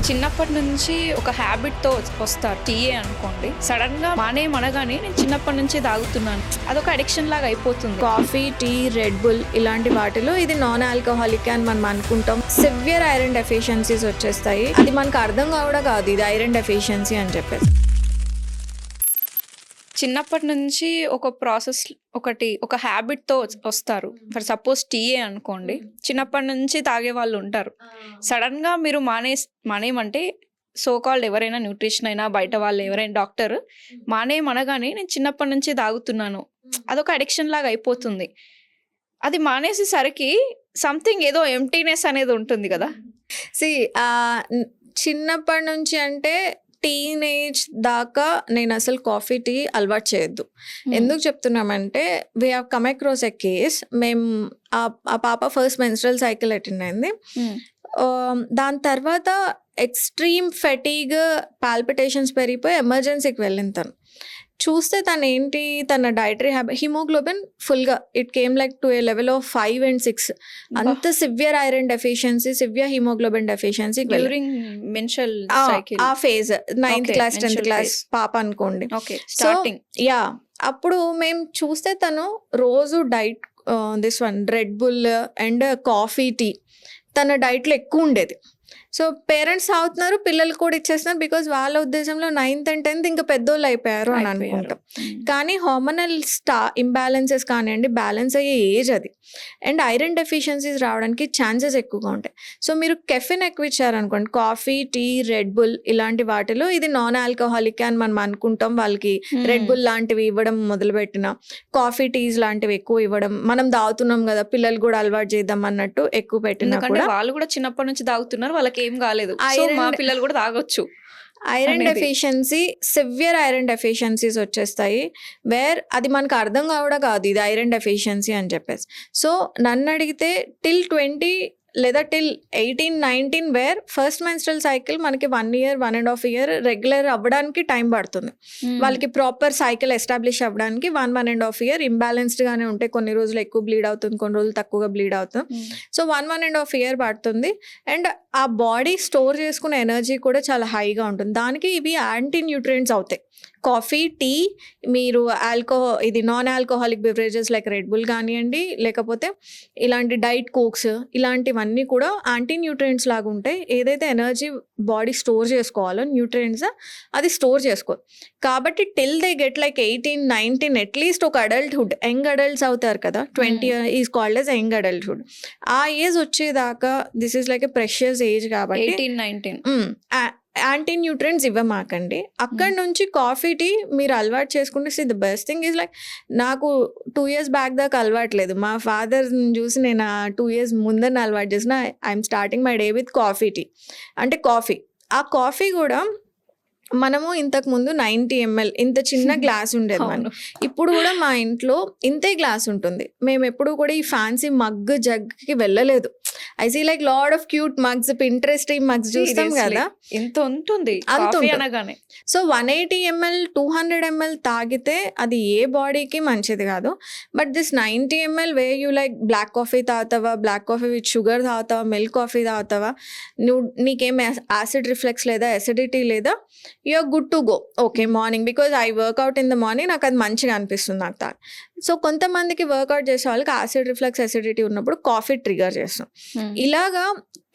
చిన్నప్పటి నుంచి ఒక హ్యాబిట్‌తో వస్తారు. టీయే అనుకోండి. సడెన్‌గా మానేయమనగానే నేను చిన్నప్పటి నుంచి తాగుతున్నాను. అదొక అడిక్షన్ లాగా అయిపోతుంది. కాఫీ, టీ, రెడ్ బుల్ ఇలాంటి వాటిలో ఇది నాన్ ఆల్కహాలిక్ అని మనం అనుకుంటాం. సివియర్ ఐరన్ డెఫిషియన్సీస్ వచ్చేస్తాయి. అది మనకు అర్థం కూడా కాదు ఇది ఐరన్ డెఫిషియన్సీ అని చెప్పేసి. చిన్నప్పటి నుంచి ఒక ప్రాసెస్ ఒక హ్యాబిట్‌తో వస్తారు. ఫర్ సపోజ్ టీయే అనుకోండి. చిన్నప్పటి నుంచి తాగే వాళ్ళు ఉంటారు. సడెన్‌గా మీరు మానేయమంటే సో కాల్డ్ ఎవరైనా న్యూట్రిషన్ అయినా బయట వాళ్ళు ఎవరైనా డాక్టర్ మానేయమనగానే నేను చిన్నప్పటి నుంచి తాగుతున్నాను. అదొక అడిక్షన్ లాగా అయిపోతుంది. అది మానేసేసరికి సంథింగ్ ఏదో ఎంప్టీనెస్ అనేది ఉంటుంది కదా. చిన్నప్పటి నుంచి అంటే టీనేజ్ దాకా నేను అసలు కాఫీ, టీ అలవాటు చేయొద్దు. ఎందుకు చెప్తున్నామంటే we have come across a case. మేము ఆ పాప ఫస్ట్ మెన్స్ట్రల్ సైకిల్ అటెండ్ అయింది. దాని తర్వాత ఎక్స్ట్రీమ్ ఫెటీగ్, పాల్పిటేషన్స్ పెరిగిపోయి ఎమర్జెన్సీకి వెళ్ళింది. చూస్తే తన డైటరీ హ్యాబిట్ హిమోగ్లోబిన్ ఫుల్గా it came like to A level of 5 and 6. అంత severe iron deficiency, severe haemoglobin deficiency ఆ phase 9th class 10th class పాప అనుకోండి. సో అప్పుడు మేము చూస్తే తను రోజు diet this one Red Bull and coffee, tea తన డైట్లో ఎక్కువ ఉండేది. సో పేరెంట్స్ తాగుతున్నారు, పిల్లలు కూడా ఇచ్చేస్తున్నారు. బికాజ్ వాళ్ళ ఉద్దేశంలో 9th and 10th ఇంకా పెద్దోళ్ళు అయిపోయారు అని అనుకుంటాం. కానీ హార్మోనల్ ఇంబ్యాలెన్సెస్ కానివ్వండి, బ్యాలెన్స్ అయ్యే ఏజ్ అది. అండ్ ఐరన్ డెఫిషియన్సీస్ రావడానికి ఛాన్సెస్ ఎక్కువగా ఉంటాయి. సో మీరు కెఫిన్ ఎక్కువ ఇచ్చారనుకోండి, కాఫీ, టీ, రెడ్ బుల్ ఇలాంటి వాటిలో ఇది నాన్ ఆల్కహాలిక్ అని మనం అనుకుంటాం. వాళ్ళకి రెడ్ బుల్ లాంటివి ఇవ్వడం మొదలుపెట్టిన, కాఫీ, టీస్ లాంటివి ఎక్కువ ఇవ్వడం, మనం తాగుతున్నాం కదా పిల్లలు కూడా అలవాటు చేద్దాం అన్నట్టు ఎక్కువ పెట్టినా కూడా వాళ్ళు కూడా చిన్నప్పటి నుంచి తాగుతున్నారు, వాళ్ళకి ఏం కాలేదు. మా పిల్లలు కూడా తాగొచ్చు. Iron deficiency, severe iron deficiencies వచ్చేస్తాయి. అది మనకు అర్థం కూడా కాదు ఇది ఐరన్ డెఫిషియన్సీ అని చెప్పేసి. సో నన్ను అడిగితే టిల్ 20 లేదా till 18, 19 where first menstrual cycle మనకి 1 year, 1.5 year రెగ్యులర్ అవ్వడానికి టైం పడుతుంది. వాళ్ళకి ప్రాపర్ సైకిల్ ఎస్టాబ్లిష్ అవ్వడానికి 1.5 year ఇంబ్యాలెన్స్డ్ గానే ఉంటే కొన్ని రోజులు ఎక్కువ బ్లీడ్ అవుతుంది, కొన్ని రోజులు తక్కువగా బ్లీడ్ అవుతుంది. సో 1.5 year పడుతుంది. అండ్ ఆ బాడీ స్టోర్ చేసుకునే ఎనర్జీ కూడా చాలా హైగా ఉంటుంది. దానికి ఇవి యాంటీ న్యూట్రియంట్స్ అవుతాయి. కాఫీ, టీ, మీరు ఇది non alcoholic beverages like red bull కానివ్వండి, లేకపోతే ఇలాంటి డైట్ కోక్స్ ఇలాంటివన్నీ కూడా యాంటీ న్యూట్రియంట్స్ లాగా ఉంటాయి. ఏదైతే ఎనర్జీ బాడీ స్టోర్ చేసుకోవాలో న్యూట్రియంట్స్ అది స్టోర్ చేసుకోవాలి. కాబట్టి till they get like 18, 19 at least ఒక అడల్ట్హుడ్, యంగ్ అడల్ట్స్ అవుతారు కదా, 20 is called as young adulthood. ఆ ఏజ్ వచ్చేదాకా this is like a precious age కాబట్టి 18, 19 యాంటీ న్యూట్రియంట్స్ ఇవ్వమాకండి. అక్కడ నుంచి కాఫీ, టీ మీరు అలవాటు చేసుకుంటే the best thing is like నాకు 2 years బ్యాక్ దాకా అలవాట్లేదు. మా ఫాదర్ చూసి నేను 2 years ముందర అలవాటు చేసిన. I'm starting my day with coffee, tea. అంటే కాఫీ, ఆ కాఫీ కూడా మనము ఇంతకు ముందు 90 ml ఇంత చిన్న గ్లాస్ ఉండేది మనం. ఇప్పుడు కూడా మా ఇంట్లో ఇంతే గ్లాస్ ఉంటుంది. మేము ఎప్పుడు కూడా ఈ ఫ్యాన్సీ మగ్ జగ్కి వెళ్ళలేదు. I see like lot of cute mugs, Pinterest mugs చూస్తాం కదా, ఇంత ఉంటుంది అనగానే. సో 180 ml 200 ml తాగితే అది ఏ బాడీకి మంచిది కాదు. But this 90 ml way you like black coffee తాగుతావా, బ్లాక్ కాఫీ విత్ షుగర్ తాగుతావా, మిల్క్ కాఫీ తాగుతావా, నీకేం యాసిడ్ రిఫ్లెక్స్ లేదా, అసిడిటీ లేదా, you're good to go. Okay, morning because I workout in the morning, నాకు అది మంచిగా అనిపిస్తుంది నాకు తాగి. సో కొంతమందికి వర్కౌట్ చేసే వాళ్ళకి యాసిడ్ రిఫ్లెక్స్, అసిడిటీ ఉన్నప్పుడు కాఫీ ట్రిగర్ చేస్తాం. ఇలాగా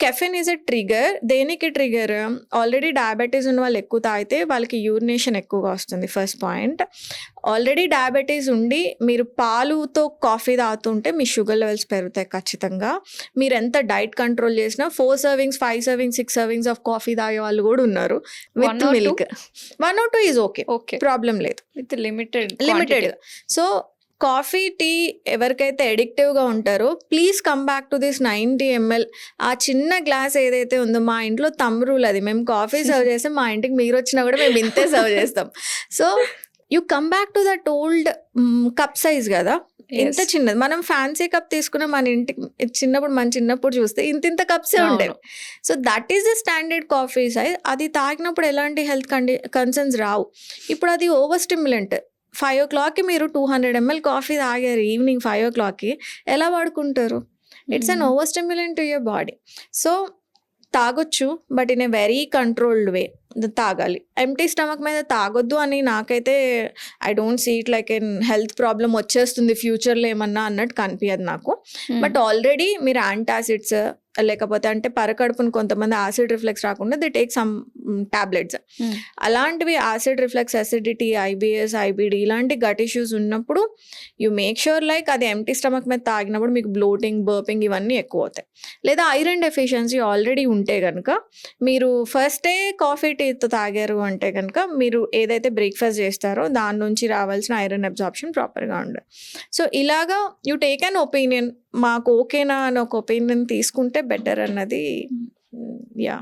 కెఫిన్ ఈజ్ ఎ ట్రిగర్. దేనికి ట్రిగర్? ఆల్రెడీ డయాబెటీస్ ఉన్న వాళ్ళు ఎక్కువ తాగితే వాళ్ళకి యూరినేషన్ ఎక్కువగా వస్తుంది. First point. ఆల్రెడీ డయాబెటీస్ ఉండి మీరు పాలుతో కాఫీ తాగుతుంటే మీ షుగర్ లెవెల్స్ పెరుగుతాయి ఖచ్చితంగా. మీరు ఎంత డైట్ కంట్రోల్ చేసినా 4 servings, 5 servings, 6 servings of coffee తాగే వాళ్ళు కూడా ఉన్నారు with milk. 1 or 2 is okay, problem లేదు, with limited. So coffee, tea ఎవరికైతే అడిక్టివ్గా ఉంటారో please come back to this 90 ml. ఆ చిన్న గ్లాస్ ఏదైతే ఉందో, మా ఇంట్లో తమ్మురులు అది, మేము కాఫీ సర్వ్ చేస్తే మా ఇంటికి మీరు వచ్చినా కూడా మేము ఇంతే సర్వ్ చేస్తాం. So you come back to that old cup size కదా, ఇంత చిన్నది. మనం ఫ్యాన్సీ కప్ తీసుకున్న మన ఇంటికి మన చిన్నప్పుడు చూస్తే ఇంత కప్సే ఉంటాయి. So that is the standard coffee size. అది తాగినప్పుడు ఎలాంటి హెల్త్ కన్సర్న్స్ రావు. ఇప్పుడు అది ఓవర్ స్టిమ్యులెంట్. 5 o'clockకి మీరు 200 ml కాఫీ తాగారు ఈవినింగ్ 5 o'clockకి, ఎలా వాడుకుంటారు? It's an over stimulant to your body. So తాగొచ్చు, but in a very controlled way తాగాలి. ఎంప్టీ స్టమక్ మీద తాగొద్దు అని నాకైతే I don't see it like an health problem వచ్చేస్తుంది ఫ్యూచర్లో ఏమన్నా అన్నట్టు కనిపించదు నాకు. బట్ ఆల్రెడీ మీరు యాంటాసిడ్స్ లేకపోతే అంటే పరకడుపుని కొంతమంది యాసిడ్ రిఫ్లెక్స్ రాకుండా దే టేక్ సమ్ టాబ్లెట్స్. అలాంటివి acid reflex, acidity, IBS, IBD ఇలాంటి గట్ ఇష్యూస్ ఉన్నప్పుడు యూ మేక్ ష్యూర్ లైక్ అది ఎంప్టీ స్టమక్ మీద తాగినప్పుడు మీకు బ్లోటింగ్, బర్పింగ్ ఇవన్నీ ఎక్కువ అవుతాయి. లేదా ఐరన్ డెఫిషియన్సీ ఆల్రెడీ ఉంటే కనుక మీరు ఫస్టే కాఫీ టీతో తాగారు అంటే కనుక మీరు ఏదైతే బ్రేక్ఫాస్ట్ చేస్తారో దాని నుంచి రావాల్సిన ఐరన్ అబ్జార్ప్షన్ ప్రాపర్గా ఉండదు. సో ఇలాగా యూ టేక్ అన్ ఒపీనియన్, మాకు ఓకేనా అని ఒక ఒపీనియన్ తీసుకుంటే బెటర్ అన్నది యా.